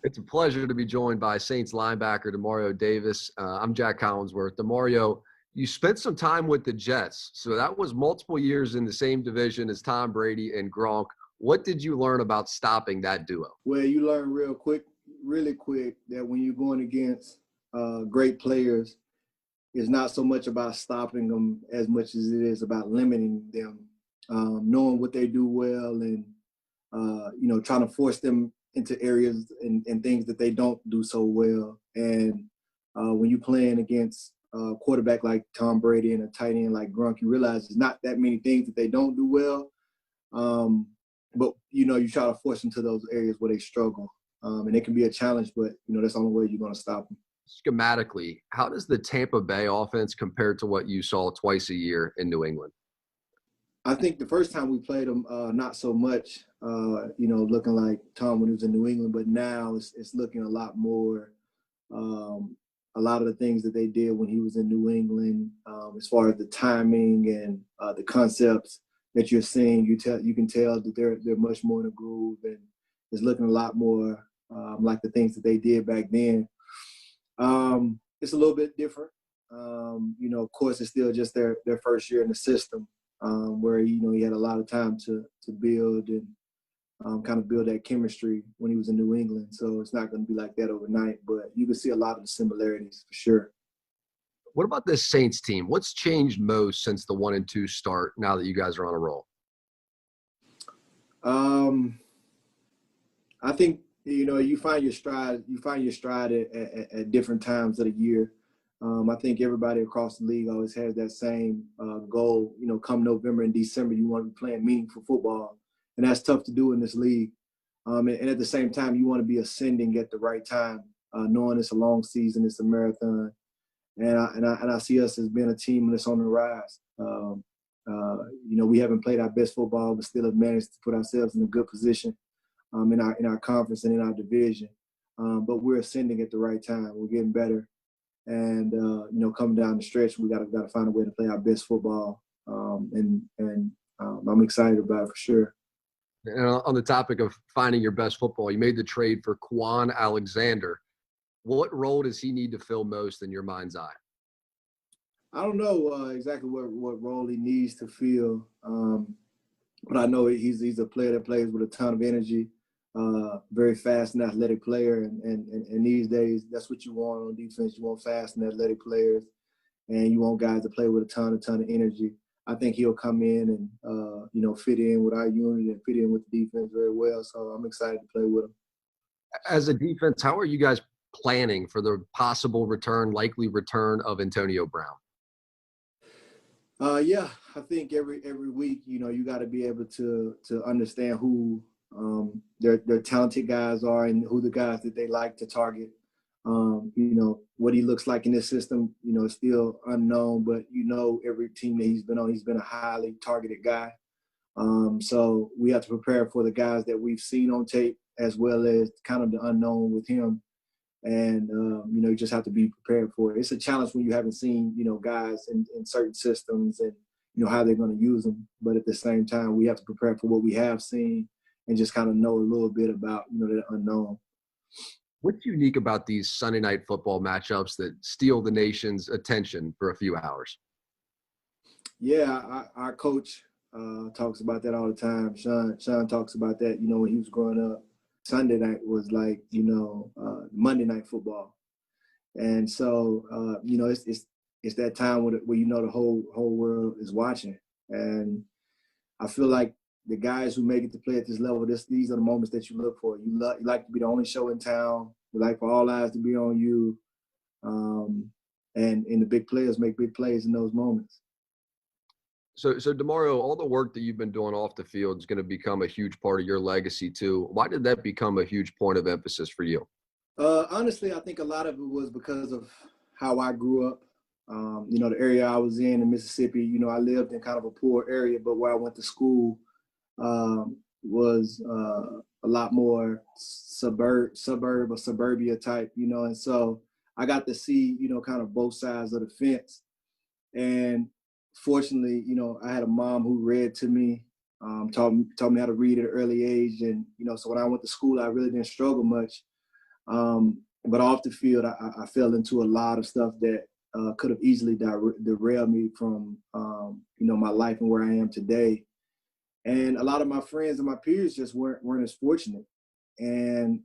It's a pleasure to be joined by Saints linebacker Demario Davis. I'm Jac Collinsworth. Demario, you spent some time with the Jets, so that was multiple years in the same division as Tom Brady and Gronk. What did you learn about stopping that duo? Well, you learn really quick, that when you're going against great players, it's not so much about stopping them as much as it is about limiting them, knowing what they do well and, trying to force them into areas and things that they don't do so well. And when you're playing against a quarterback like Tom Brady and a tight end like Gronk, you realize there's not that many things that they don't do well. But, you try to force them to those areas where they struggle. And it can be a challenge, but, that's the only way you're going to stop them. Schematically, how does the Tampa Bay offense compare to what you saw twice a year in New England? I think the first time we played them, not so much, looking like Tom when he was in New England, but now it's looking a lot more, a lot of the things that they did when he was in New England, as far as the timing and the concepts that you're seeing, you can tell that they're much more in a groove, and it's looking a lot more like the things that they did back then. It's a little bit different. Of course, it's still just their first year in the system, where he had a lot of time to build and kind of build that chemistry when he was in New England. So it's not going to be like that overnight, but you can see a lot of the similarities for sure. What about this Saints team? What's changed most since the 1-2 start now that you guys are on a roll? I think, you find your stride at different times of the year. I think everybody across the league always has that same goal. Come November and December, you want to be playing meaningful football, and that's tough to do in this league. And at the same time, you want to be ascending at the right time, knowing it's a long season, it's a marathon, and I see us as being a team that's on the rise. We haven't played our best football, but still have managed to put ourselves in a good position in our conference and in our division. But we're ascending at the right time. We're getting better. And, coming down the stretch, we got to find a way to play our best football. And I'm excited about it for sure. And on the topic of finding your best football, you made the trade for Kwon Alexander. What role does he need to fill most in your mind's eye? I don't know exactly what role he needs to fill. But I know he's a player that plays with a ton of energy. Very fast and athletic player, and these days that's what you want on defense. You want fast and athletic players, and you want guys to play with a ton of energy. I think he'll come in and fit in with our unit and fit in with the defense very well. So I'm excited to play with him. As a defense, how are you guys planning for the possible likely return of Antonio Brown? Yeah, I think every week, you got to be able to understand who their talented guys are and who the guys that they like to target. What he looks like in this system, is still unknown, but every team that he's been on, he's been a highly targeted guy. So we have to prepare for the guys that we've seen on tape as well as kind of the unknown with him. And, you just have to be prepared for it. It's a challenge when you haven't seen, guys in certain systems and, how they're going to use them. But at the same time, we have to prepare for what we have seen and just kind of know a little bit about, the unknown. What's unique about these Sunday night football matchups that steal the nation's attention for a few hours? Yeah, our coach talks about that all the time. Sean talks about that, when he was growing up. Sunday night was like, Monday night football. And so, it's that time where the whole world is watching. And I feel like the guys who make it to play at this level, these are the moments that you look for. You like to be the only show in town. You like for all eyes to be on you. And the big players make big plays in those moments. So Demario, all the work that you've been doing off the field is going to become a huge part of your legacy too. Why did that become a huge point of emphasis for you? Honestly, I think a lot of it was because of how I grew up. The area I was in Mississippi, I lived in kind of a poor area, but where I went to school was a lot more suburb or suburbia type, and so I got to see, kind of both sides of the fence. And fortunately, I had a mom who read to me, taught me how to read at an early age. And, so when I went to school, I really didn't struggle much. But off the field, I fell into a lot of stuff that could have easily derailed me from, my life and where I am today. And a lot of my friends and my peers just weren't as fortunate. And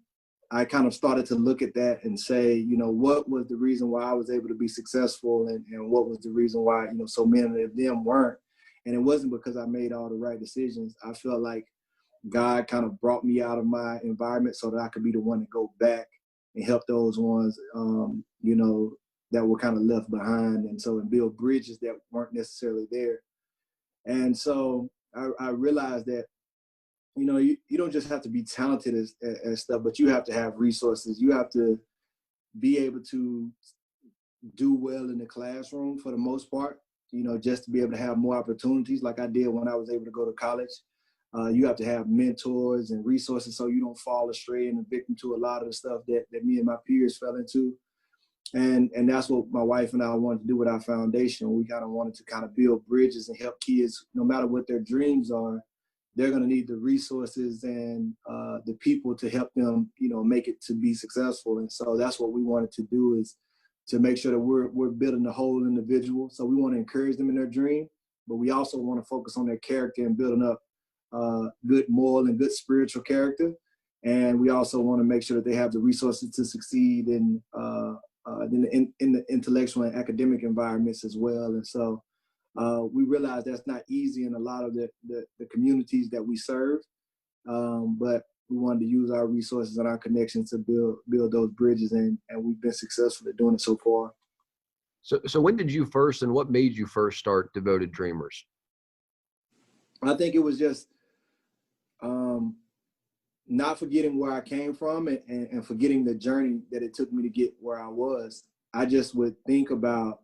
I kind of started to look at that and say, what was the reason why I was able to be successful, and what was the reason why, so many of them weren't. And it wasn't because I made all the right decisions. I felt like God kind of brought me out of my environment so that I could be the one to go back and help those ones, that were kind of left behind. And build bridges that weren't necessarily there. And so I realized that, you don't just have to be talented as stuff, but you have to have resources. You have to be able to do well in the classroom for the most part, just to be able to have more opportunities like I did when I was able to go to college. You have to have mentors and resources so you don't fall astray and a victim to a lot of the stuff that me and my peers fell into. And that's what my wife and I wanted to do with our foundation. We kind of wanted to kind of build bridges and help kids, no matter what their dreams are. They're going to need the resources and the people to help them, make it to be successful. And so that's what we wanted to do, is to make sure that we're building the whole individual. So we want to encourage them in their dream, but we also want to focus on their character and building up good moral and good spiritual character. And we also want to make sure that they have the resources to succeed in the intellectual and academic environments as well. And so we realize that's not easy in a lot of the communities that we serve, but we wanted to use our resources and our connections to build those bridges, and we've been successful at doing it so far. So when did you first, and what made you first start Devoted Dreamers? I think it was just not forgetting where I came from and forgetting the journey that it took me to get where I was. I just would think about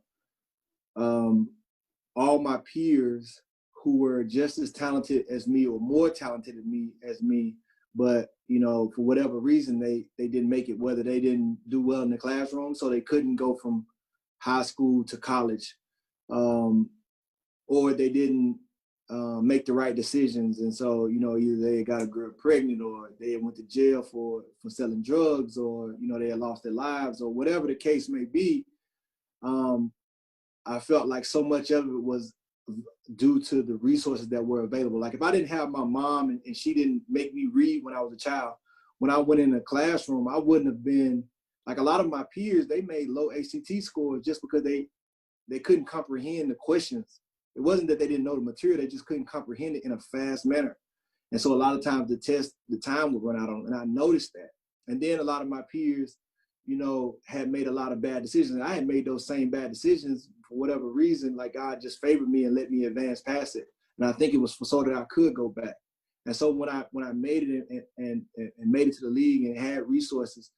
all my peers who were just as talented as me or more talented as me, but for whatever reason they didn't make it, whether they didn't do well in the classroom, so they couldn't go from high school to college, or they didn't make the right decisions. And so, either they got a girl pregnant, or they went to jail for selling drugs, or, they had lost their lives, or whatever the case may be. I felt like so much of it was due to the resources that were available. Like if I didn't have my mom and she didn't make me read when I was a child, when I went in the classroom, I wouldn't have been like a lot of my peers. They made low ACT scores just because they couldn't comprehend the questions. It wasn't that they didn't know the material, they just couldn't comprehend it in a fast manner. And so a lot of times the time would run out on, and I noticed that. And then a lot of my peers, had made a lot of bad decisions. And I had made those same bad decisions for whatever reason, like God just favored me and let me advance past it. And I think it was so that I could go back. And so when I made it and made it to the league and had resources,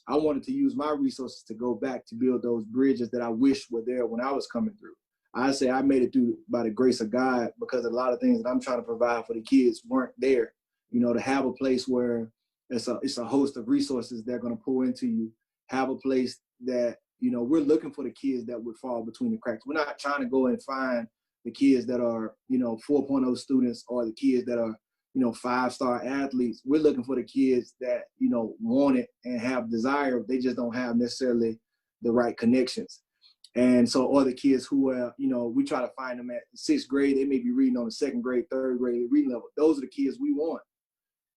I wanted to use my resources to go back to build those bridges that I wish were there when I was coming through. I say I made it through by the grace of God, because a lot of things that I'm trying to provide for the kids weren't there. To have a place where it's a host of resources they're going to pour into you. Have a place that, we're looking for the kids that would fall between the cracks. We're not trying to go and find the kids that are, 4.0 students, or the kids that are, 5-star athletes. We're looking for the kids that, want it and have desire. They just don't have necessarily the right connections. And so, or the kids who are, we try to find them at 6th grade. They may be reading on the 2nd grade, 3rd grade reading level. Those are the kids we want.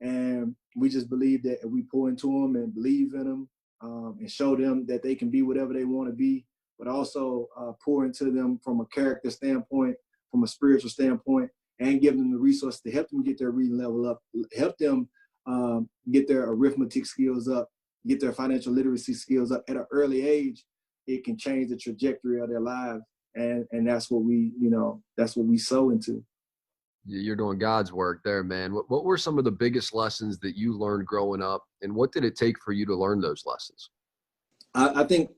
And we just believe that if we pour into them and believe in them, and show them that they can be whatever they want to be, but also pour into them from a character standpoint, from a spiritual standpoint, and give them the resources to help them get their reading level up, help them get their arithmetic skills up, get their financial literacy skills up at an early age. It can change the trajectory of their lives. And that's what we sow into. You're doing God's work there, man. What were some of the biggest lessons that you learned growing up, and what did it take for you to learn those lessons? I think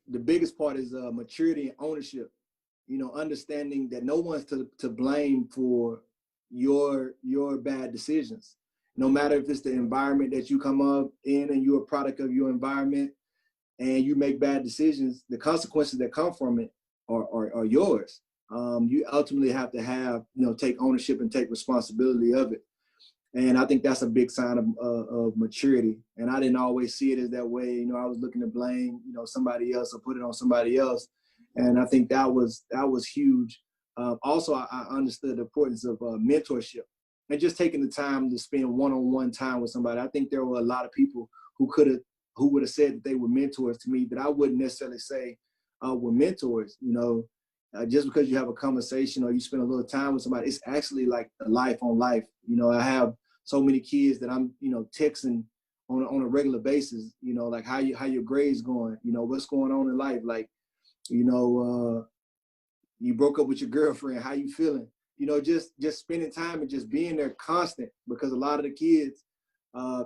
the biggest part is maturity and ownership. Understanding that no one's to blame for your bad decisions. No matter if it's the environment that you come up in and you're a product of your environment and you make bad decisions, the consequences that come from it are yours. You ultimately have to take ownership and take responsibility of it. And I think that's a big sign of maturity. And I didn't always see it as that way. You know, I was looking to blame, you know, somebody else or put it on somebody else. And I think that was huge. Also, I understood the importance of mentorship and just taking the time to spend one-on-one time with somebody. I think there were a lot of people who would have said that they were mentors to me that I wouldn't necessarily say were mentors. You know, just because you have a conversation or you spend a little time with somebody, it's actually like a life on life. You know, I have so many kids that I'm, you know, texting on a regular basis, you know, like how your grades going, you know, what's going on in life. Like, you know, you broke up with your girlfriend, how you feeling? You know, just spending time and just being there constant, because a lot of the kids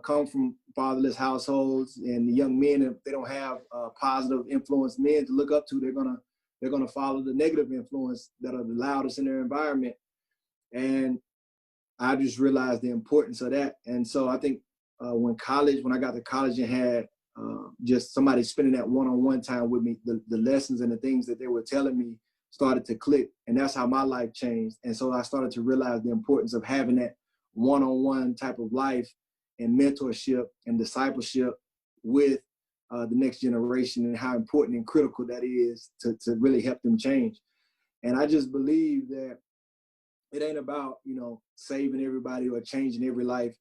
come from fatherless households, and the young men, if they don't have positive influence men to look up to, they're gonna follow the negative influence that are the loudest in their environment. And I just realized the importance of that. And so I think when I got to college and had just somebody spending that one-on-one time with me, the lessons and the things that they were telling me started to click. And that's how my life changed. And so I started to realize the importance of having that one-on-one type of life and mentorship and discipleship with the next generation, and how important and critical that is to really help them change. And I just believe that it ain't about, you know, saving everybody or changing every life.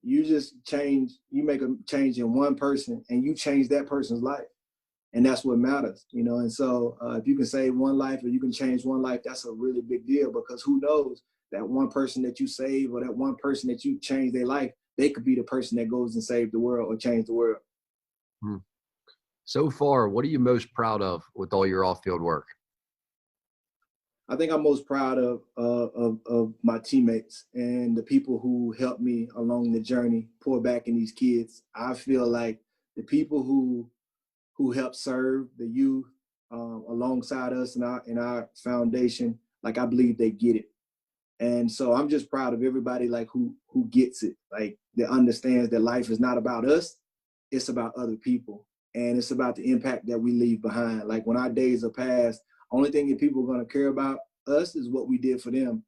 You just you make a change in one person and you change that person's life. And that's what matters, you know? And so if you can save one life or you can change one life, that's a really big deal, because who knows, that one person that you save or that one person that you change their life, they could be the person that goes and save the world or change the world. So far, what are you most proud of with all your off-field work? I think I'm most proud of my teammates and the people who helped me along the journey, pour back in these kids. I feel like the people who help serve the youth alongside us in our foundation, like, I believe they get it. And so I'm just proud of everybody, like, who gets it, like, that understands that life is not about us, it's about other people. And it's about the impact that we leave behind. Like, when our days are past, only thing that people are going to care about us is what we did for them.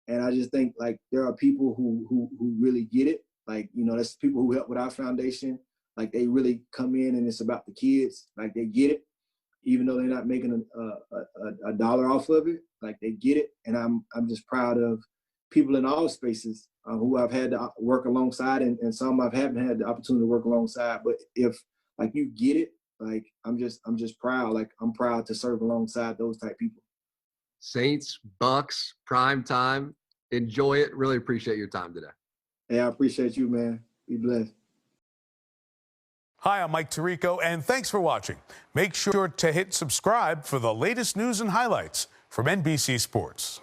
And I just think, like, there are people who really get it. Like, you know, that's people who help with our foundation. Like, they really come in and it's about the kids. Like, they get it, even though they're not making a dollar off of it. Like, they get it. And I'm just proud of people in all spaces who I've had to work alongside, and some I haven't had the opportunity to work alongside. But if, like, you get it, like, I'm just proud. Like, I'm proud to serve alongside those type people. Saints, Bucks, Primetime. Enjoy it. Really appreciate your time today. Hey, I appreciate you, man. Be blessed. Hi, I'm Mike Tirico, and thanks for watching. Make sure to hit subscribe for the latest news and highlights from NBC Sports.